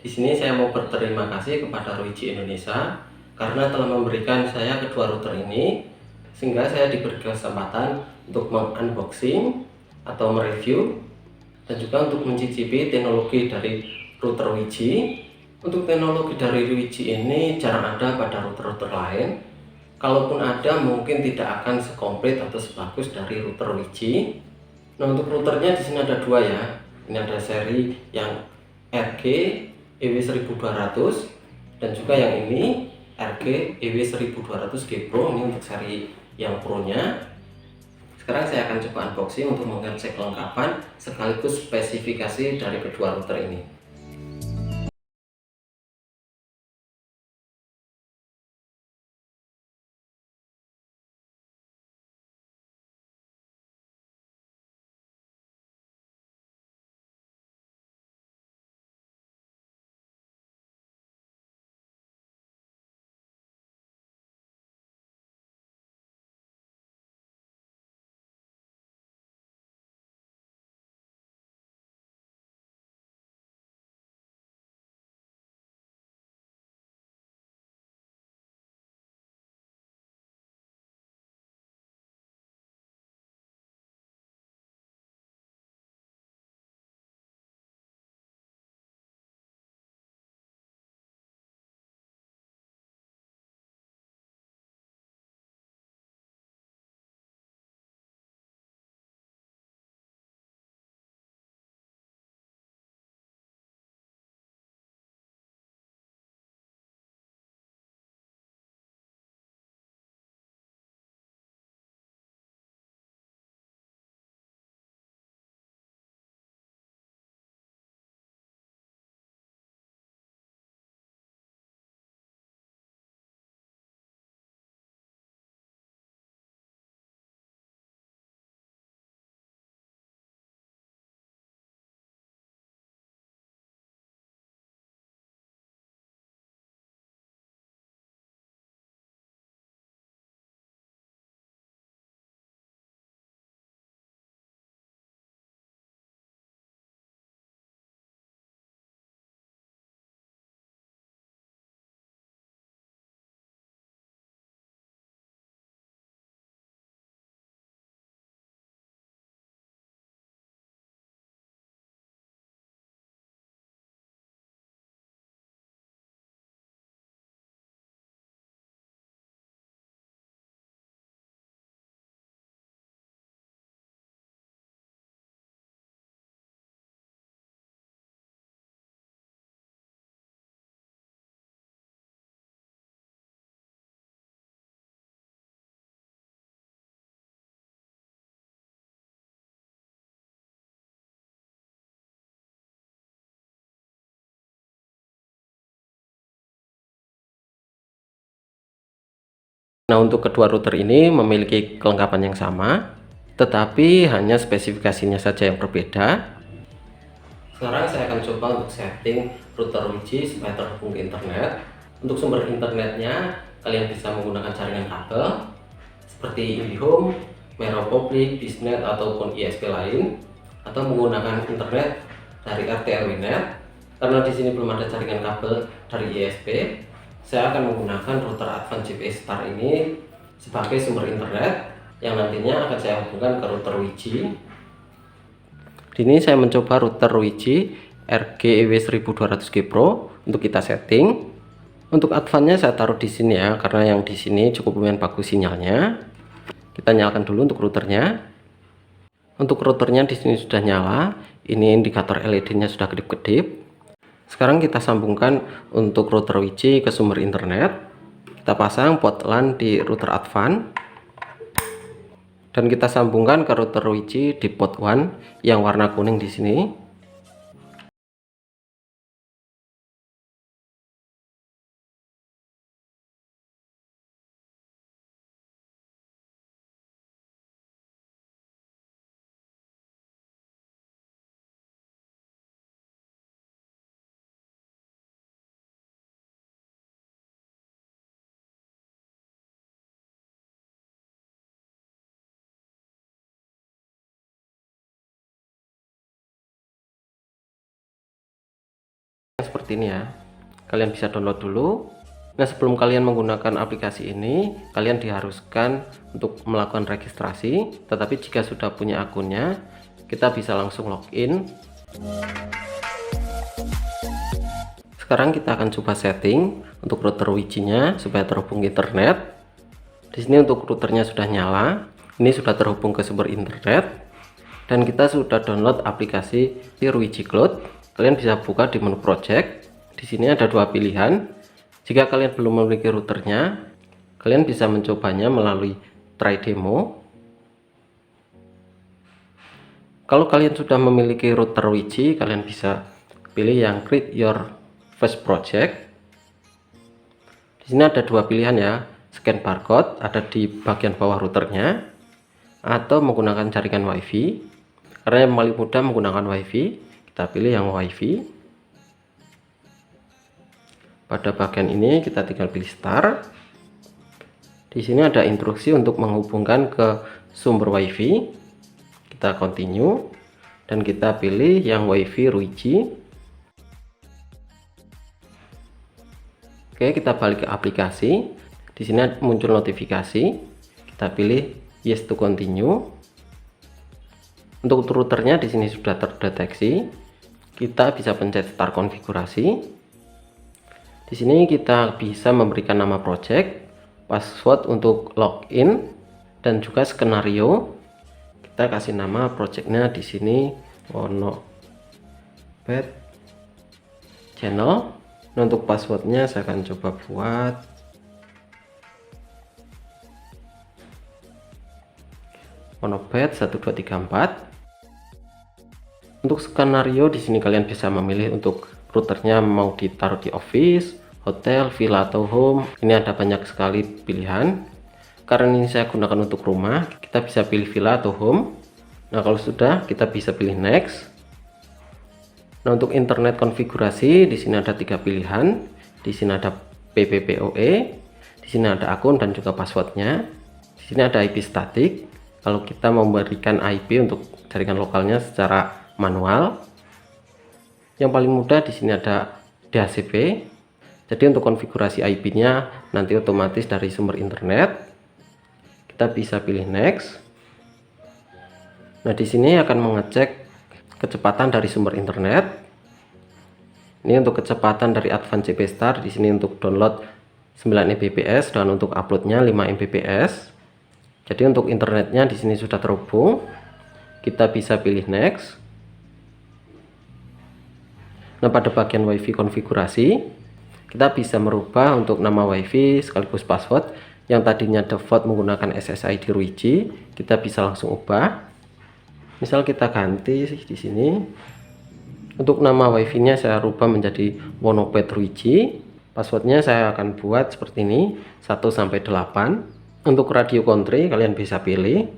Di sini saya mau berterima kasih kepada Ruiji Indonesia karena telah memberikan saya kedua router ini, sehingga saya diberi kesempatan untuk mengunboxing atau mereview dan juga untuk mencicipi teknologi dari router Ruiji. Untuk teknologi dari Ruiji ini jarang ada pada router-router lain. Kalaupun ada, mungkin tidak akan sekomplit atau sebagus dari router Ruiji. Nah, untuk routernya di sini ada dua ya. Ini ada seri yang RG EW1200 dan juga yang ini RG EW1200 G Pro. Ini untuk seri yang Pro nya. Sekarang saya akan coba unboxing untuk mengecek kelengkapan sekaligus spesifikasi dari kedua router ini. Nah, untuk kedua router ini memiliki kelengkapan yang sama, tetapi hanya spesifikasinya saja yang berbeda. Sekarang saya akan coba untuk setting router Ruiji supaya terhubung ke internet. Untuk sumber internetnya, kalian bisa menggunakan jaringan kabel seperti IndiHome, Mero Public, Bisnet ataupun ISP lain, atau menggunakan internet dari RT/RW-net. Karena di sini belum ada jaringan kabel dari ISP, saya akan menggunakan router Advanced GPS Star ini sebagai sumber internet yang nantinya akan saya hubungkan ke router Ruiji. Di sini saya mencoba router Ruiji RG-EW1200G Pro untuk kita setting. Untuk advance-nya saya taruh di sini ya, karena yang di sini cukup lumayan bagus sinyalnya. Kita nyalakan dulu untuk routernya. Untuk routernya di sini sudah nyala. Ini indikator LED-nya sudah kedip-kedip. Sekarang kita sambungkan untuk router Ruiji ke sumber internet. Kita pasang port LAN di router advance. Dan kita sambungkan ke router Ruiji di port 1 yang warna kuning di sini. seperti ini ya. Kalian bisa download dulu. Nah, sebelum kalian menggunakan aplikasi ini, kalian diharuskan untuk melakukan registrasi. Tetapi jika sudah punya akunnya, kita bisa langsung login. Sekarang kita akan coba setting untuk router Wi-Fi-nya supaya terhubung ke internet. Di sini untuk routernya sudah nyala, ini sudah terhubung ke sumber internet, dan kita sudah download aplikasi Wi-Fi Cloud. Kalian bisa buka di menu project. Di sini ada dua pilihan. Jika kalian belum memiliki routernya, kalian bisa mencobanya melalui try demo. Kalau kalian sudah memiliki router Wi-Fi, kalian bisa pilih yang create your first project. Di sini ada dua pilihan ya, scan barcode ada di bagian bawah routernya, atau menggunakan jaringan WiFi. Karena yang paling mudah menggunakan WiFi, kita pilih yang WiFi. Pada bagian ini kita tinggal pilih start. Di sini ada instruksi untuk menghubungkan ke sumber WiFi. Kita continue dan kita pilih yang WiFi Ruiji. Oke, kita balik ke aplikasi. Di sini muncul notifikasi. Kita pilih yes to continue. Untuk routernya di sini sudah terdeteksi. Kita bisa pencet start konfigurasi. Di sini kita bisa memberikan nama project, password untuk login, dan juga skenario. Kita kasih nama projectnya di sini Wonopet channel. Nah, untuk passwordnya saya akan coba buat Wonopet 1234. Untuk skenario di sini kalian bisa memilih untuk routernya mau ditaruh di office, hotel, villa atau home. Ini ada banyak sekali pilihan. Karena ini saya gunakan untuk rumah, kita bisa pilih villa atau home. Nah, kalau sudah kita bisa pilih next. Nah, untuk internet konfigurasi di sini ada tiga pilihan. Di sini ada PPPoE, di sini ada akun dan juga passwordnya. Di sini ada IP statik. Kalau kita memberikan IP untuk jaringan lokalnya secara manual. Yang paling mudah di sini ada DHCP. Jadi untuk konfigurasi IP-nya nanti otomatis dari sumber internet. Kita bisa pilih next. Nah, di sini akan mengecek kecepatan dari sumber internet. Ini untuk kecepatan dari Advanced CP Star. Di sini untuk download 9 Mbps dan untuk uploadnya 5 Mbps. Jadi untuk internetnya di sini sudah terhubung. Kita bisa pilih next. Nah, pada bagian WiFi konfigurasi, kita bisa merubah untuk nama WiFi sekaligus password. Yang tadinya default menggunakan SSID Ruiji, kita bisa langsung ubah. Misal kita ganti di sini. Untuk nama WiFi-nya saya rubah menjadi Wonopet Ruiji. Passwordnya saya akan buat seperti ini, 1 sampai 8. Untuk radio country kalian bisa pilih.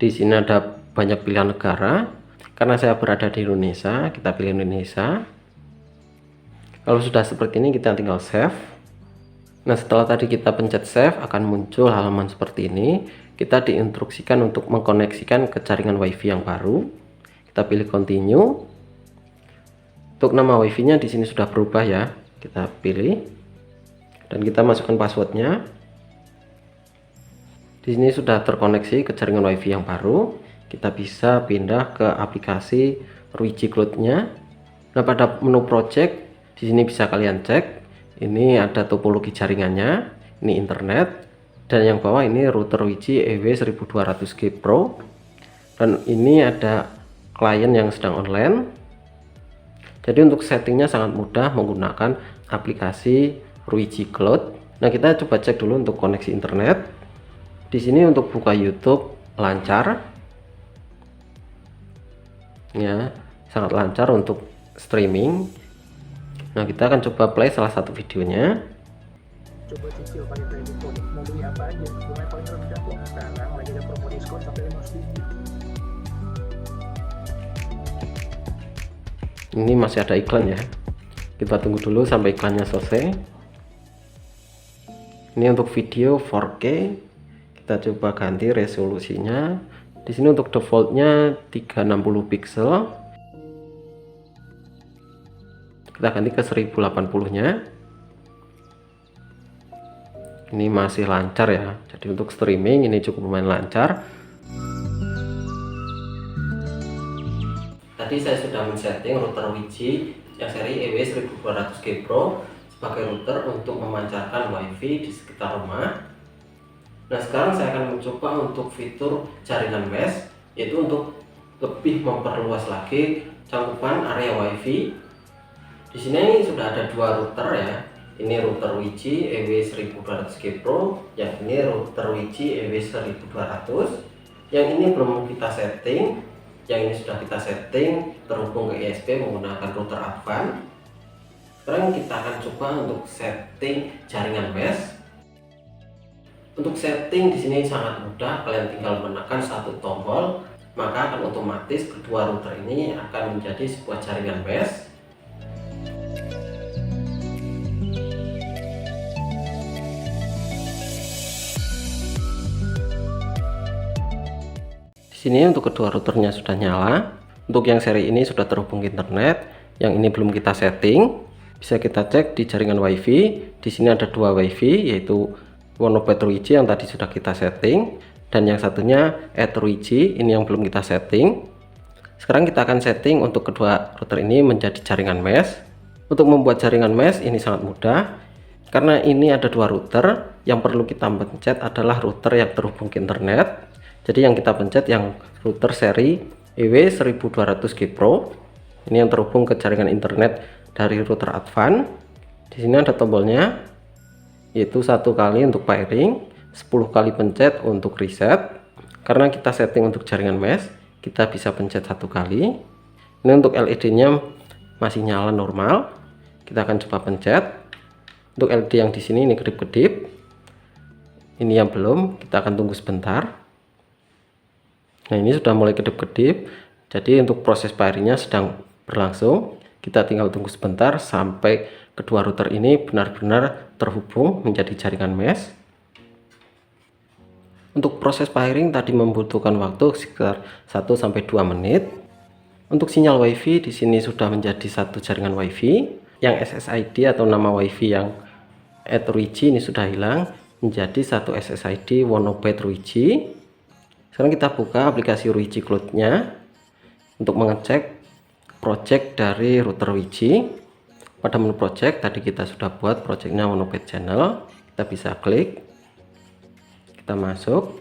Di sini ada banyak pilihan negara. Karena saya berada di Indonesia, kita pilih Indonesia. Kalau sudah seperti ini kita tinggal save. Nah, setelah tadi kita pencet save akan muncul halaman seperti ini. Kita diinstruksikan untuk mengkoneksikan ke jaringan WiFi yang baru. Kita pilih continue. Untuk nama WiFi-nya di sini sudah berubah ya. Kita pilih dan kita masukkan passwordnya. Di sini sudah terkoneksi ke jaringan WiFi yang baru. Kita bisa pindah ke aplikasi Ruiji Cloud-nya. Nah, pada menu project di sini bisa kalian cek. Ini ada topologi jaringannya. Ini internet. Dan yang bawah ini router Ruiji EW1200G Pro. Dan ini ada klien yang sedang online. Jadi untuk settingnya sangat mudah menggunakan aplikasi Ruiji Cloud. Nah, kita coba cek dulu untuk koneksi internet. Di sini untuk buka YouTube lancar. Ya, sangat lancar untuk streaming. Nah, kita akan coba play salah satu videonya. Coba cicil pakai kredit code, mau beli apa aja, bunga paling rendah kok. Sekarang lagi ada promo diskon sampai 5 ribu. Ini masih ada iklan ya. Kita tunggu dulu sampai iklannya selesai. Ini untuk video 4K. Kita coba ganti resolusinya. Di sini untuk defaultnya 360 pixel. kita ganti ke 1080-nya. Ini masih lancar ya, jadi untuk streaming ini cukup lumayan lancar. Tadi saya sudah men-setting router Wi-Fi yang seri EW1200G Pro sebagai router untuk memancarkan WiFi di sekitar rumah. Nah, sekarang saya akan mencoba untuk fitur jaringan mesh, yaitu untuk lebih memperluas lagi cakupan area WiFi. Di sini sudah ada dua router ya. Ini router Wi-Fi EW1200G Pro, yang ini router Wi-Fi EW1200. Yang ini belum kita setting, yang ini sudah kita setting terhubung ke ISP menggunakan router Advan. Sekarang kita akan coba untuk setting jaringan mesh. Untuk setting di sini sangat mudah, kalian tinggal menekan satu tombol, maka akan otomatis kedua router ini akan menjadi sebuah jaringan mesh. Di sini untuk kedua routernya sudah nyala. Untuk yang seri ini sudah terhubung ke internet. Yang ini belum kita setting. Bisa kita cek di jaringan WiFi. Di sini ada dua WiFi, yaitu Wonopet Wi-Fi yang tadi sudah kita setting, dan yang satunya Ether Wi-Fi ini yang belum kita setting. Sekarang kita akan setting untuk kedua router ini menjadi jaringan mesh. Untuk membuat jaringan mesh ini sangat mudah, karena ini ada dua router. Yang perlu kita pencet adalah router yang terhubung ke internet. Jadi yang kita pencet yang router seri EW1200G Pro. Ini yang terhubung ke jaringan internet dari router Advan. Di sini ada tombolnya, yaitu 1 kali untuk pairing, 10 kali pencet untuk reset. Karena kita setting untuk jaringan mesh, kita bisa pencet 1 kali. Ini untuk LED-nya masih nyala normal. Kita akan coba pencet. Untuk LED yang di sini ini kedip-kedip. Ini yang belum, kita akan tunggu sebentar. Nah, ini sudah mulai kedip-kedip, jadi untuk proses pairingnya sedang berlangsung. Kita tinggal tunggu sebentar sampai kedua router ini benar-benar terhubung menjadi jaringan mesh. Untuk proses pairing tadi membutuhkan waktu sekitar 1-2 menit. Untuk sinyal WiFi di sini sudah menjadi satu jaringan WiFi. Yang SSID atau nama WiFi yang Ether Wi-Fi ini sudah hilang, menjadi satu SSID Wonopet Wi-Fi. Sekarang kita buka aplikasi Wi-Fi Cloud-nya untuk mengecek project dari router Wi-Fi. Pada menu project tadi kita sudah buat projectnya Wonopet Channel. Kita bisa klik, kita masuk.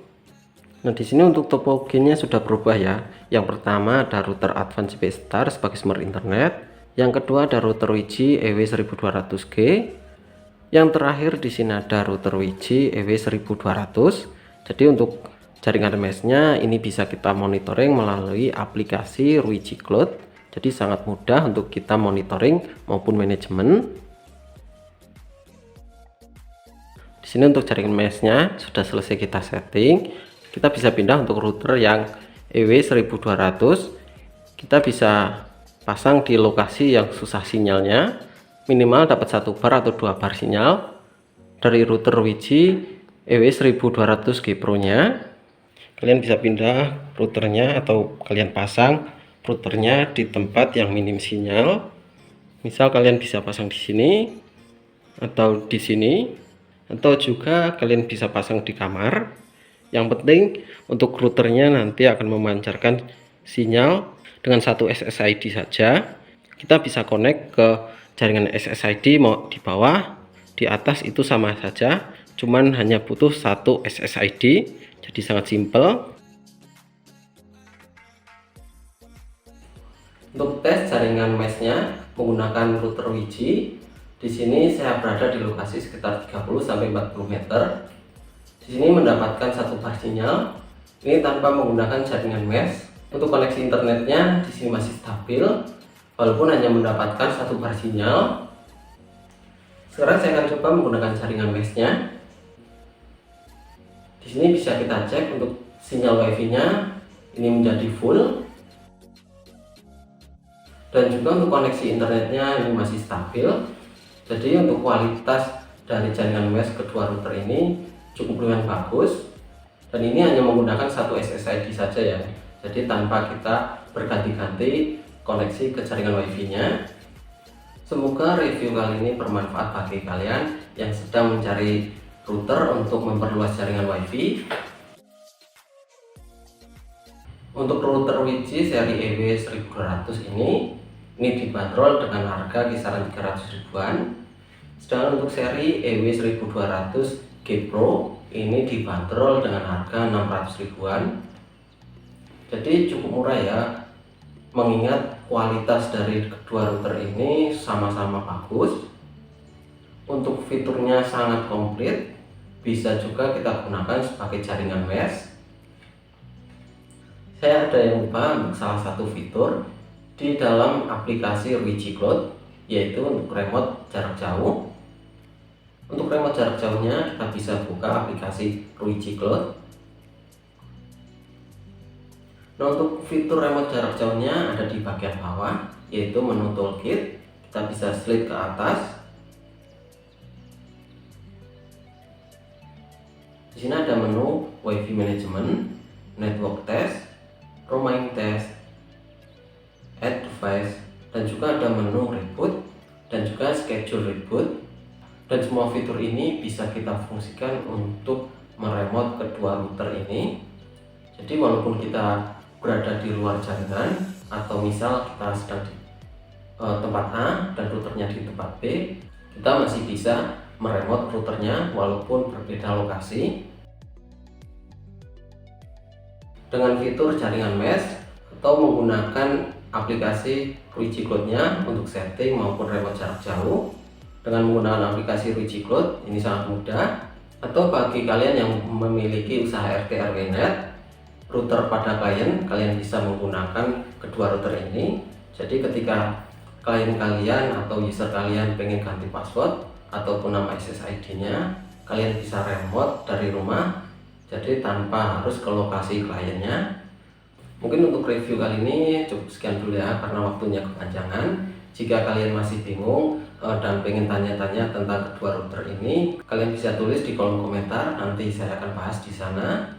Nah, di sini untuk topologinya sudah berubah ya. Yang pertama ada router Advan CP Star sebagai smart internet. Yang kedua ada router Wi-Fi EW1200G. Yang terakhir di sini ada router Wi-Fi EW1200. Jadi untuk jaringan meshnya ini bisa kita monitoring melalui aplikasi Wi-Fi Cloud. Jadi sangat mudah untuk kita monitoring maupun manajemen. Di sini untuk jaringan meshnya sudah selesai kita setting. Kita bisa pindah untuk router yang EW1200. Kita bisa pasang di lokasi yang susah sinyalnya, minimal dapat 1 bar atau 2 bar sinyal dari router Wi-Fi EW1200G Pro nya. Kalian bisa pindah routernya atau kalian pasang routernya di tempat yang minim sinyal. Misal kalian bisa pasang di sini atau di sini, atau juga kalian bisa pasang di kamar. Yang penting untuk routernya nanti akan memancarkan sinyal dengan satu SSID saja. Kita bisa connect ke jaringan SSID mau di bawah, di atas itu sama saja, cuman hanya butuh satu SSID. Jadi sangat simpel. Untuk tes jaringan meshnya menggunakan router Wi-Fi, di sini saya berada di lokasi sekitar 30-40 meter. Di sini mendapatkan 1 bar sinyal. Ini tanpa menggunakan jaringan mesh. Untuk koneksi internetnya di sini masih stabil, walaupun hanya mendapatkan 1 bar sinyal. Sekarang saya akan coba menggunakan jaringan meshnya. Di sini bisa kita cek untuk sinyal WiFi-nya ini menjadi full, dan juga untuk koneksi internetnya ini masih stabil. Jadi untuk kualitas dari jaringan mesh kedua router ini cukup lumayan bagus, dan ini hanya menggunakan satu SSID saja ya. Jadi tanpa kita berganti-ganti koneksi ke jaringan WiFi-nya. Semoga review kali ini bermanfaat bagi kalian yang sedang mencari router untuk memperluas jaringan WiFi. Untuk router Wiji seri EW1200 ini dibanderol dengan harga kisaran 300 ribuan. Sedangkan untuk seri EW1200 G Pro ini dibanderol dengan harga 600 ribuan. Jadi cukup murah ya, mengingat kualitas dari kedua router ini sama-sama bagus. Untuk fiturnya sangat komplit, bisa juga kita gunakan sebagai jaringan mesh. Saya ada yang lupa untuk salah satu fitur di dalam aplikasi Wiji Cloud, yaitu untuk remote jarak jauh. Untuk remote jarak jauhnya kita bisa buka aplikasi Wiji Cloud. Nah, untuk fitur remote jarak jauhnya ada di bagian bawah, yaitu menu toolkit. Kita bisa slide ke atas. Di sini ada menu WiFi Management, Network Test, Roaming Test, Add Device, dan juga ada menu Reboot dan juga Schedule Reboot. Dan semua fitur ini bisa kita fungsikan untuk meremote kedua router ini. Jadi walaupun kita berada di luar jaringan, atau misal kita sedang di tempat A dan routernya di tempat B, kita masih bisa meremote routernya walaupun berbeda lokasi. Dengan fitur jaringan mesh atau menggunakan aplikasi Wiji Cloud-nya untuk setting maupun remote jarak jauh. Dengan menggunakan aplikasi Wiji Cloud ini sangat mudah. Atau bagi kalian yang memiliki usaha RT RW net, router pada klien, kalian bisa menggunakan kedua router ini. Jadi ketika klien kalian atau user kalian pengen ganti password ataupun nama SSID-nya, kalian bisa remote dari rumah, jadi tanpa harus ke lokasi kliennya. Mungkin untuk review kali ini cukup sekian dulu ya, karena waktunya kepanjangan. Jika kalian masih bingung dan pengen tanya-tanya tentang kedua router ini, kalian bisa tulis di kolom komentar, nanti saya akan bahas di sana.